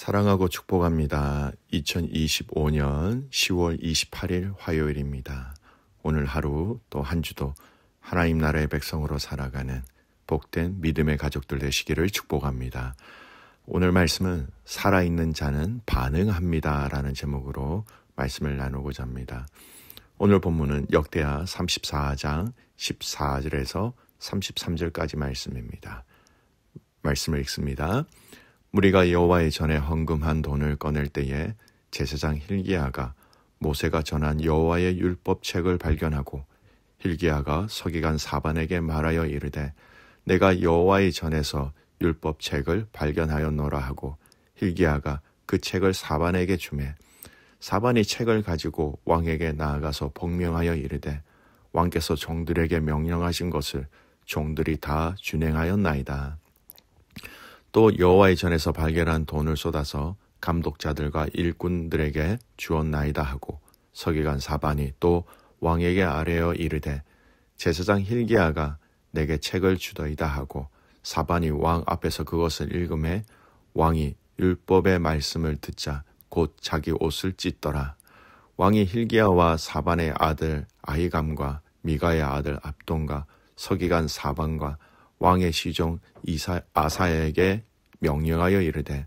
사랑하고 축복합니다. 2025년 10월 28일 화요일입니다. 오늘 하루 또 한 주도 하나님 나라의 백성으로 살아가는 복된 믿음의 가족들 되시기를 축복합니다. 오늘 말씀은 살아있는 자는 반응합니다 라는 제목으로 말씀을 나누고자 합니다. 오늘 본문은 역대하 34장 14절에서 33절까지 말씀입니다. 말씀을 읽습니다. 무리가 여호와의 전에 헌금한 돈을 꺼낼 때에 제사장 hil기야가 모세가 전한 여호와의 율법책을 발견하고 hil기야가 서기관 사반에게 말하여 이르되 내가 여호와의 전에서 율법책을 발견하였노라 하고 hil기야가 그 책을 사반에게 주매 사반이 책을 가지고 왕에게 나아가서 복명하여 이르되 왕께서 종들에게 명령하신 것을 종들이 다 준행하였나이다. 또 여호와의 전에서 발견한 돈을 쏟아서 감독자들과 일꾼들에게 주었나이다 하고 서기관 사반이 또 왕에게 아뢰어 이르되 제사장 hil기야가 내게 책을 주더이다 하고 사반이 왕 앞에서 그것을 읽음에 왕이 율법의 말씀을 듣자 곧 자기 옷을 찢더라. 왕이 hil기야와 사반의 아들 아히감과 미가의 아들 압돈과 서기관 사반과 왕의 시종 아사야에게 명령하여 이르되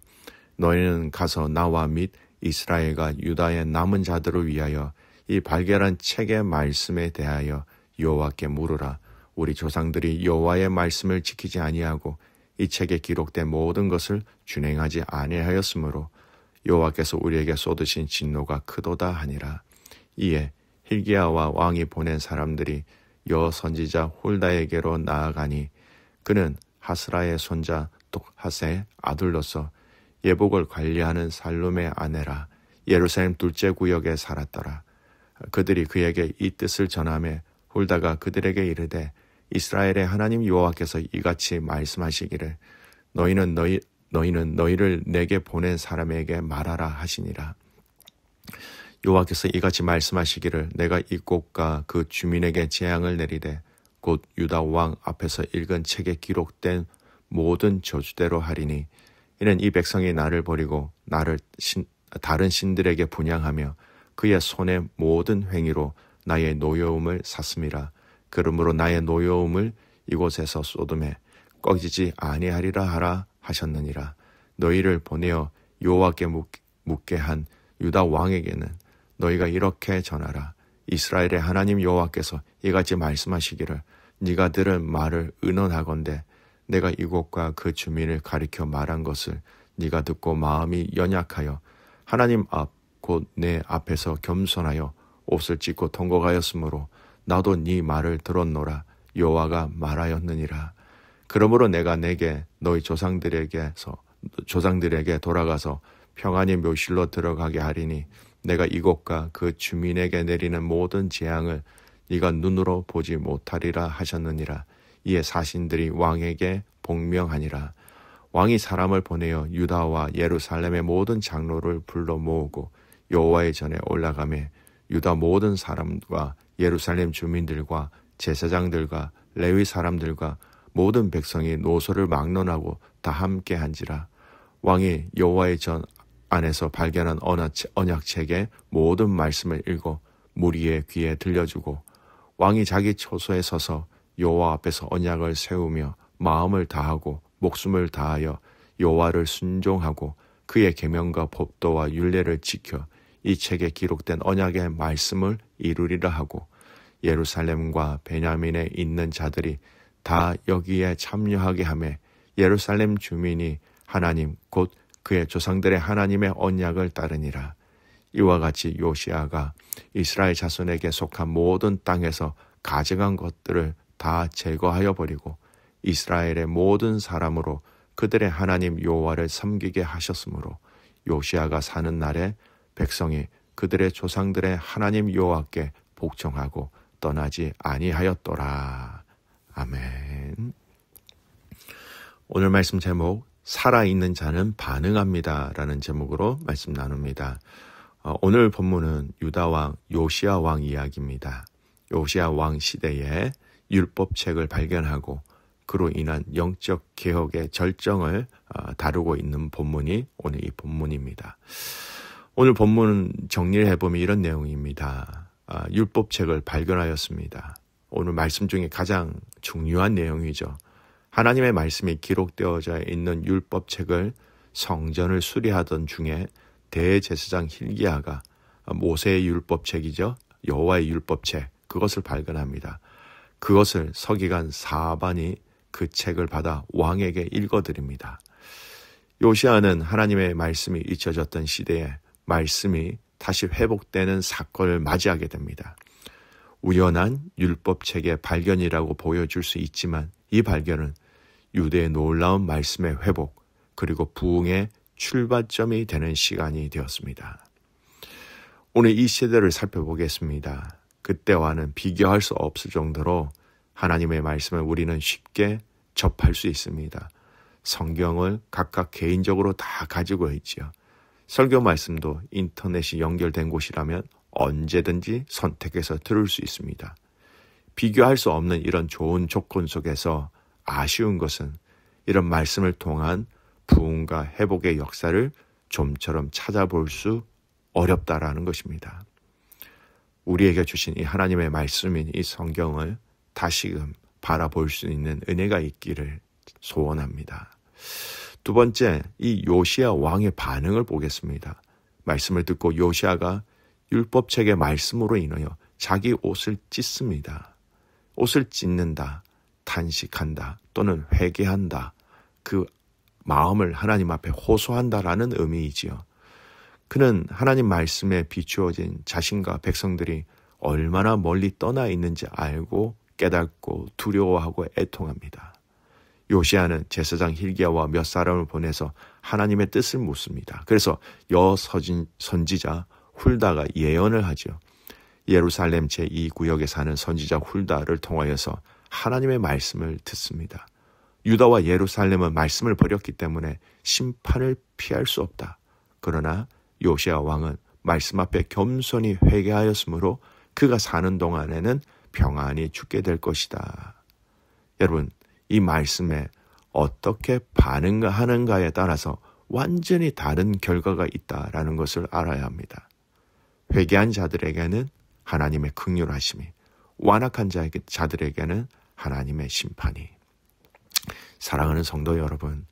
너희는 가서 나와 및 이스라엘과 유다의 남은 자들을 위하여 이 발견한 책의 말씀에 대하여 여호와께 물으라. 우리 조상들이 여호와의 말씀을 지키지 아니하고 이 책에 기록된 모든 것을 준행하지 아니하였으므로 여호와께서 우리에게 쏟으신 진노가 크도다 하니라. 이에 hil기야와 왕이 보낸 사람들이 여 선지자 홀다에게로 나아가니 그는 하스라의 손자 독핫의 아들로서 예복을 관리하는 살룸의 아내라. 예루살렘 둘째 구역에 살았더라. 그들이 그에게 이 뜻을 전하매 홀다가 그들에게 이르되 이스라엘의 하나님 여호와께서 이같이 말씀하시기를 너희는 너희를 내게 보낸 사람에게 말하라 하시니라. 여호와께서 이같이 말씀하시기를 내가 이 곳과 그 주민에게 재앙을 내리되 곧 유다 왕 앞에서 읽은 책에 기록된 모든 저주대로 하리니 이는 이 백성이 나를 버리고 나를 다른 신들에게 분향하며 그의 손의 모든 행위로 나의 노여움을 샀음이라. 그러므로 나의 노여움을 이곳에서 쏟음에 꺼지지 아니하리라 하라 하셨느니라. 너희를 보내어 여호와께 묻게 한 유다 왕에게는 너희가 이렇게 전하라. 이스라엘의 하나님 여호와께서 이같이 말씀하시기를 네가 들은 말을 의논하건대 내가 이곳과 그 주민을 가리켜 말한 것을 네가 듣고 마음이 연약하여 하나님 앞 곧 내 앞에서 겸손하여 옷을 찢고 통곡하였으므로 나도 네 말을 들었노라. 여호와가 말하였느니라. 그러므로 내가 내게 너희 조상들에게 돌아가서 평안히 묘실로 들어가게 하리니 내가 이곳과 그 주민에게 내리는 모든 재앙을 네가 눈으로 보지 못하리라 하셨느니라. 이에 사신들이 왕에게 복명하니라. 왕이 사람을 보내어 유다와 예루살렘의 모든 장로를 불러 모으고 여호와의 전에 올라가매 유다 모든 사람과 예루살렘 주민들과 제사장들과 레위 사람들과 모든 백성이 노소를 막론하고 다 함께 한지라. 왕이 여호와의 전 안에서 발견한 언약책의 모든 말씀을 읽어 무리의 귀에 들려주고 왕이 자기 처소에 서서 여호와 앞에서 언약을 세우며 마음을 다하고 목숨을 다하여 여호와를 순종하고 그의 계명과 법도와 율례를 지켜 이 책에 기록된 언약의 말씀을 이루리라 하고 예루살렘과 베냐민에 있는 자들이 다 여기에 참여하게 하매 예루살렘 주민이 하나님 곧 그의 조상들의 하나님의 언약을 따르니라. 이와 같이 요시야가 이스라엘 자손에게 속한 모든 땅에서 가져간 것들을 다 제거하여 버리고 이스라엘의 모든 사람으로 그들의 하나님 여호와를 섬기게 하셨으므로 요시야가 사는 날에 백성이 그들의 조상들의 하나님 여호와께 복종하고 떠나지 아니하였더라. 아멘. 오늘 말씀 제목 살아있는 자는 반응합니다 라는 제목으로 말씀 나눕니다. 오늘 본문은 유다 왕 요시야 왕 이야기입니다. 요시야 왕 시대에 율법책을 발견하고 그로 인한 영적 개혁의 절정을 다루고 있는 본문이 오늘 이 본문입니다. 오늘 본문 정리를 해보면 이런 내용입니다. 율법책을 발견하였습니다. 오늘 말씀 중에 가장 중요한 내용이죠. 하나님의 말씀이 기록되어져 있는 율법책을 성전을 수리하던 중에 대제사장 hil기야가 모세의 율법책이죠. 여호와의 율법책, 그것을 발견합니다. 그것을 서기관 사반이 그 책을 받아 왕에게 읽어드립니다. 요시야는 하나님의 말씀이 잊혀졌던 시대에 말씀이 다시 회복되는 사건을 맞이하게 됩니다. 우연한 율법책의 발견이라고 보여줄 수 있지만 이 발견은 유대의 놀라운 말씀의 회복 그리고 부흥의 출발점이 되는 시간이 되었습니다. 오늘 이 시대를 살펴보겠습니다. 그때와는 비교할 수 없을 정도로 하나님의 말씀을 우리는 쉽게 접할 수 있습니다. 성경을 각각 개인적으로 다 가지고 있지요. 설교 말씀도 인터넷이 연결된 곳이라면 언제든지 선택해서 들을 수 있습니다. 비교할 수 없는 이런 좋은 조건 속에서 아쉬운 것은 이런 말씀을 통한 부흥과 회복의 역사를 좀처럼 찾아볼 수 어렵다라는 것입니다. 우리에게 주신 이 하나님의 말씀인 이 성경을 다시금 바라볼 수 있는 은혜가 있기를 소원합니다. 두 번째, 이 요시야 왕의 반응을 보겠습니다. 말씀을 듣고 요시야가 율법책의 말씀으로 인하여 자기 옷을 찢습니다. 옷을 찢는다, 탄식한다, 또는 회개한다. 그 마음을 하나님 앞에 호소한다라는 의미이지요. 그는 하나님 말씀에 비추어진 자신과 백성들이 얼마나 멀리 떠나 있는지 알고 깨닫고 두려워하고 애통합니다. 요시야는 제사장 hil기야와 몇 사람을 보내서 하나님의 뜻을 묻습니다. 그래서 선지자 훌다가 예언을 하죠. 예루살렘 제2구역에 사는 선지자 훌다를 통하여서 하나님의 말씀을 듣습니다. 유다와 예루살렘은 말씀을 버렸기 때문에 심판을 피할 수 없다. 그러나 요시야 왕은 말씀 앞에 겸손히 회개하였으므로 그가 사는 동안에는 평안히 죽게 될 것이다. 여러분, 이 말씀에 어떻게 반응하는가에 따라서 완전히 다른 결과가 있다라는 것을 알아야 합니다. 회개한 자들에게는 하나님의 긍휼하심이, 완악한 자들에게는 하나님의 심판이. 사랑하는 성도 여러분,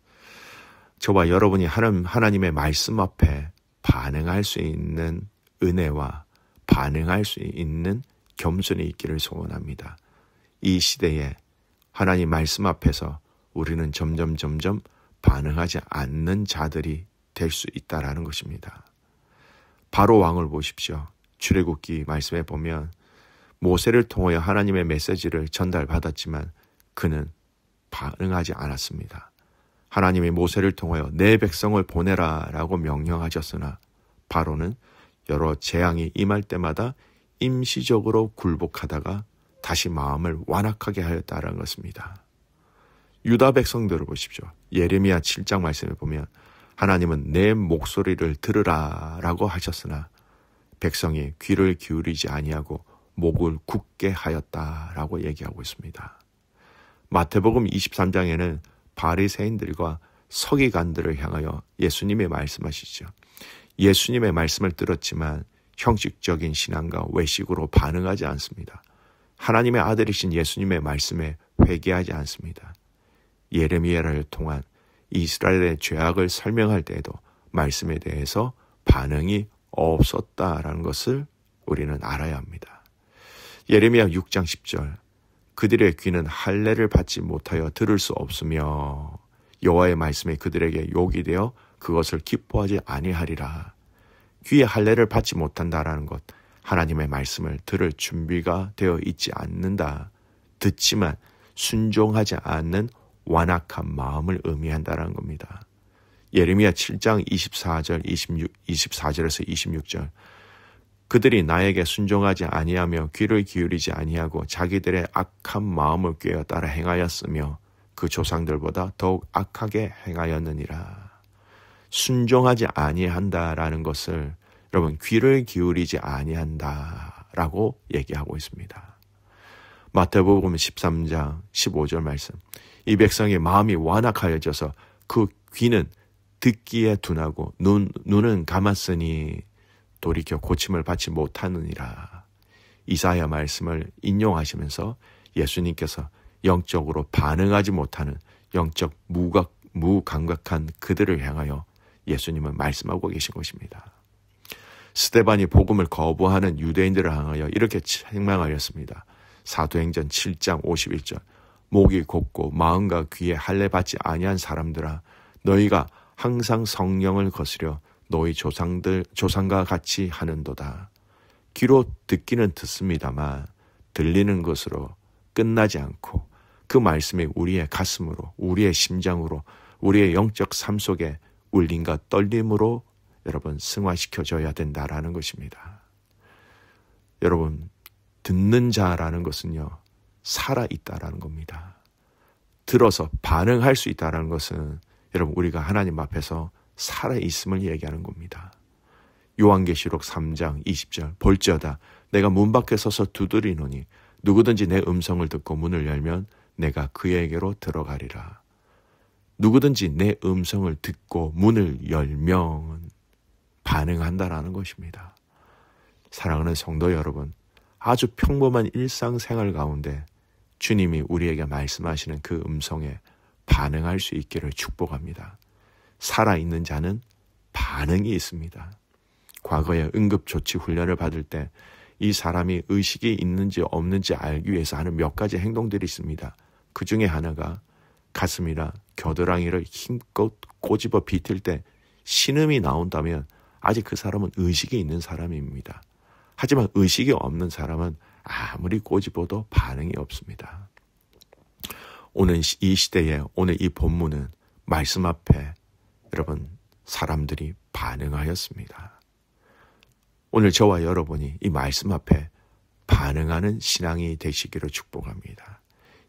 저와 여러분이 하나님의 말씀 앞에 반응할 수 있는 은혜와 반응할 수 있는 겸손이 있기를 소원합니다. 이 시대에 하나님 말씀 앞에서 우리는 점점 반응하지 않는 자들이 될 수 있다라는 것입니다. 바로 왕을 보십시오. 출애굽기 말씀에 보면 모세를 통하여 하나님의 메시지를 전달받았지만 그는 반응하지 않았습니다. 하나님이 모세를 통하여 내 백성을 보내라 라고 명령하셨으나 바로는 여러 재앙이 임할 때마다 임시적으로 굴복하다가 다시 마음을 완악하게 하였다는 것입니다. 유다 백성들을 보십시오. 예레미야 7장 말씀에 보면 하나님은 내 목소리를 들으라 라고 하셨으나 백성이 귀를 기울이지 아니하고 목을 굳게 하였다라고 얘기하고 있습니다. 마태복음 23장에는 바리새인들과 서기관들을 향하여 예수님이 말씀하시죠. 예수님의 말씀을 들었지만 형식적인 신앙과 외식으로 반응하지 않습니다. 하나님의 아들이신 예수님의 말씀에 회개하지 않습니다. 예레미야를 통한 이스라엘의 죄악을 설명할 때에도 말씀에 대해서 반응이 없었다라는 것을 우리는 알아야 합니다. 예레미야 6장 10절, 그들의 귀는 할례를 받지 못하여 들을 수 없으며 여호와의 말씀이 그들에게 욕이 되어 그것을 기뻐하지 아니하리라. 귀에 할례를 받지 못한다라는 것, 하나님의 말씀을 들을 준비가 되어 있지 않는다. 듣지만 순종하지 않는 완악한 마음을 의미한다라는 겁니다. 예레미야 7장 24절에서 26절, 그들이 나에게 순종하지 아니하며 귀를 기울이지 아니하고 자기들의 악한 마음을 꾀어 따라 행하였으며 그 조상들보다 더욱 악하게 행하였느니라. 순종하지 아니한다라는 것을 여러분 귀를 기울이지 아니한다라고 얘기하고 있습니다. 마태복음 13장 15절 말씀, 이 백성의 마음이 완악하여져서 그 귀는 듣기에 둔하고 눈은 감았으니 돌이켜 고침을 받지 못하느니라. 이사야 말씀을 인용하시면서 예수님께서 영적으로 반응하지 못하는 영적 무감각한 그들을 향하여 예수님은 말씀하고 계신 것입니다. 스데반이 복음을 거부하는 유대인들을 향하여 이렇게 책망하였습니다. 사도행전 7장 51절 목이 곧고 마음과 귀에 할례 받지 아니한 사람들아 너희가 항상 성령을 거스려 너희 조상과 같이 하는도다. 귀로 듣기는 듣습니다만 들리는 것으로 끝나지 않고 그 말씀이 우리의 가슴으로 우리의 심장으로 우리의 영적 삶 속에 울림과 떨림으로 여러분 승화시켜줘야 된다라는 것입니다. 여러분 듣는 자라는 것은요 살아있다라는 겁니다. 들어서 반응할 수 있다라는 것은 여러분 우리가 하나님 앞에서 살아있음을 얘기하는 겁니다. 요한계시록 3장 20절 볼지어다 내가 문 밖에 서서 두드리노니 누구든지 내 음성을 듣고 문을 열면 내가 그에게로 들어가리라. 누구든지 내 음성을 듣고 문을 열면 반응한다라는 것입니다. 사랑하는 성도 여러분, 아주 평범한 일상생활 가운데 주님이 우리에게 말씀하시는 그 음성에 반응할 수 있기를 축복합니다. 살아있는 자는 반응이 있습니다. 과거에 응급조치 훈련을 받을 때 이 사람이 의식이 있는지 없는지 알기 위해서 하는 몇 가지 행동들이 있습니다. 그 중에 하나가 가슴이나 겨드랑이를 힘껏 꼬집어 비틀 때 신음이 나온다면 아직 그 사람은 의식이 있는 사람입니다. 하지만 의식이 없는 사람은 아무리 꼬집어도 반응이 없습니다. 오늘 이 시대에 오늘 이 본문은 말씀 앞에 여러분 사람들이 반응하였습니다. 오늘 저와 여러분이 이 말씀 앞에 반응하는 신앙이 되시기를 축복합니다.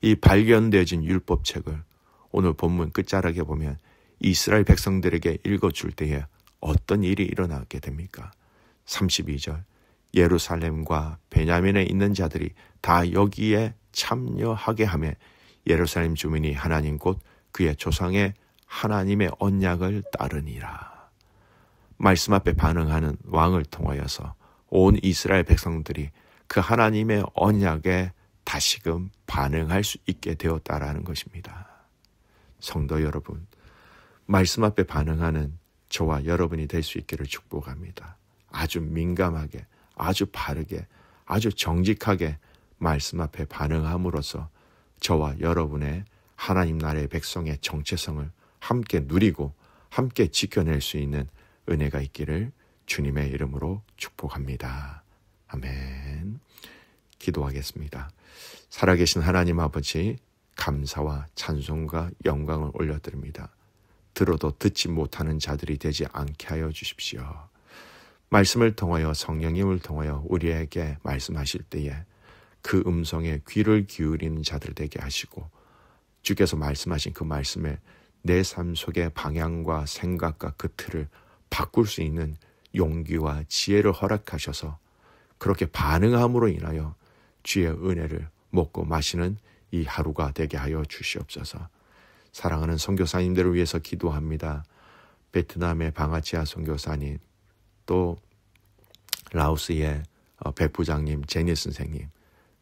이 발견되어진 율법책을 오늘 본문 끝자락에 보면 이스라엘 백성들에게 읽어줄 때에 어떤 일이 일어나게 됩니까? 32절 예루살렘과 베냐민에 있는 자들이 다 여기에 참여하게 하며 예루살렘 주민이 하나님 곧 그의 조상의 하나님의 언약을 따르니라. 말씀 앞에 반응하는 왕을 통하여서 온 이스라엘 백성들이 그 하나님의 언약에 다시금 반응할 수 있게 되었다라는 것입니다. 성도 여러분, 말씀 앞에 반응하는 저와 여러분이 될 수 있기를 축복합니다. 아주 민감하게, 아주 바르게, 아주 정직하게 말씀 앞에 반응함으로써 저와 여러분의 하나님 나라의 백성의 정체성을 함께 누리고 함께 지켜낼 수 있는 은혜가 있기를 주님의 이름으로 축복합니다. 아멘. 기도하겠습니다. 살아계신 하나님 아버지, 감사와 찬송과 영광을 올려드립니다. 들어도 듣지 못하는 자들이 되지 않게 하여 주십시오. 말씀을 통하여 성령님을 통하여 우리에게 말씀하실 때에 그 음성에 귀를 기울이는 자들 되게 하시고 주께서 말씀하신 그 말씀에 내 삶 속의 방향과 생각과 그 틀을 바꿀 수 있는 용기와 지혜를 허락하셔서 그렇게 반응함으로 인하여 주의 은혜를 먹고 마시는 이 하루가 되게 하여 주시옵소서. 사랑하는 선교사님들을 위해서 기도합니다. 베트남의 방아치아 선교사님, 또 라오스의 백 부장님, 제니 선생님,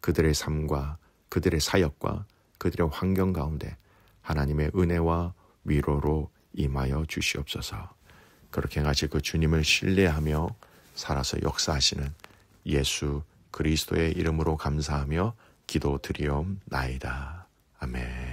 그들의 삶과 그들의 사역과 그들의 환경 가운데 하나님의 은혜와 위로로 임하여 주시옵소서. 그렇게 같이 그 주님을 신뢰하며 살아서 역사하시는 예수 그리스도의 이름으로 감사하며 기도드리옵나이다. 아멘.